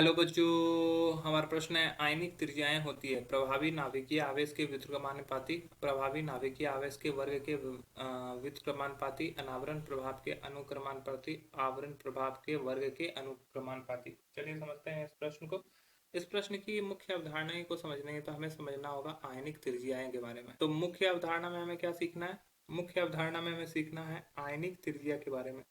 Hello बच्चों, हमारा प्रश्न है आयनिक त्रिज्याएं होती है प्रभावी नाभिकीय आवेश के व्युत्क्रमानुपाती, प्रभावी नाभिकीय आवेश के वर्ग के व्युत्क्रमानुपाती, अनावरण प्रभाव के अनुक्रमानुपाती, आवरण प्रभाव के वर्ग के अनुक्रमानुपाती। चलिए समझते हैं इस प्रश्न को। इस प्रश्न की मुख्य अवधारणा को समझने है तो हमें समझना होगा आयनिक त्रिज्याएं के बारे में। तो मुख्य अवधारणा में हमें क्या सीखना है? मुख्य अवधारणा में हमें सीखना है आयनिक त्रिज्या के बारे में।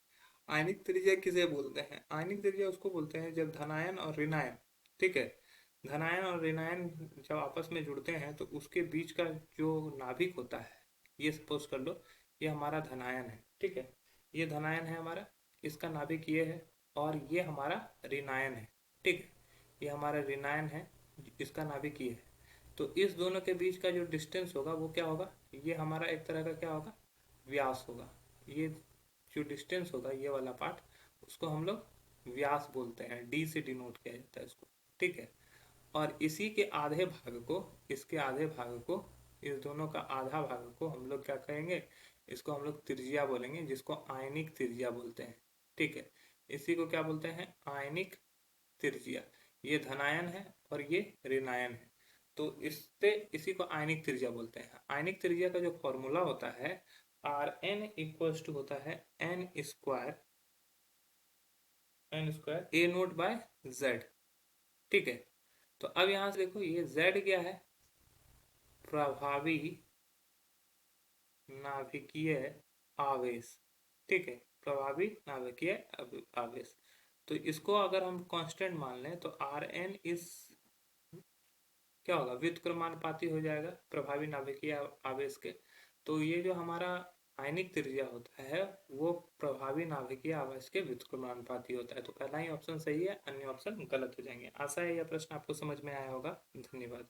आयनिक त्रिज्या किसे बोलते हैं? आयनिक त्रिज्या उसको बोलते हैं जब धनायन और ऋणायन, ठीक है, धनायन और ऋणायन जब आपस में जुड़ते हैं तो उसके बीच का जो नाभिक होता है, ये सपोज कर लो ये हमारा धनायन है, ठीक है, ये धनायन है हमारा, इसका नाभिक ये है, और ये हमारा ऋणायन है, ठीक है, ये हमारा ऋणायन है, इसका नाभिक ये है। तो इस दोनों के बीच का जो डिस्टेंस होगा वो क्या होगा? ये हमारा एक तरह का क्या होगा? व्यास होगा। ये जो डिस्टेंस होगा, ये वाला पार्ट, उसको हम लोग व्यास बोलते हैं, डी से डिनोट किया जाता है इसको, ठीक है। और इसी के आधे भाग को, इसके आधे भाग को, इस दोनों का आधा भाग को हम लोग क्या कहेंगे? इसको हम लोग त्रिज्या बोलेंगे, जिसको आयनिक त्रिज्या बोलते हैं, ठीक है। इसी को क्या बोलते हैं? आयनिक त्रिज्या। ये धनायन है और ये ऋणायन है, तो इससे इसी को आयनिक त्रिज्या बोलते हैं। आयनिक त्रिज्या का जो फॉर्मूला होता है, आर एन इक्वल्स टू होता है एन स्क्वायर ए नोट बाय जेड, ठीक है। तो अब यहां से देखो ये जेड क्या है? प्रभावी नाभिकीय आवेश, ठीक है, प्रभावी नाभिकीय आवेश। तो इसको अगर हम कांस्टेंट मान लें तो आर एन इस क्या होगा? व्युत्क्रमानुपाती हो जाएगा प्रभावी नाभिकीय आवेश के। तो ये जो हमारा आयनिक त्रिज्या होता है वो प्रभावी नाभिकीय आवेश के व्युत्क्रमानुपाती होता है। तो पहला ही ऑप्शन सही है, अन्य ऑप्शन गलत हो जाएंगे। आशा है यह प्रश्न आपको समझ में आया होगा। धन्यवाद।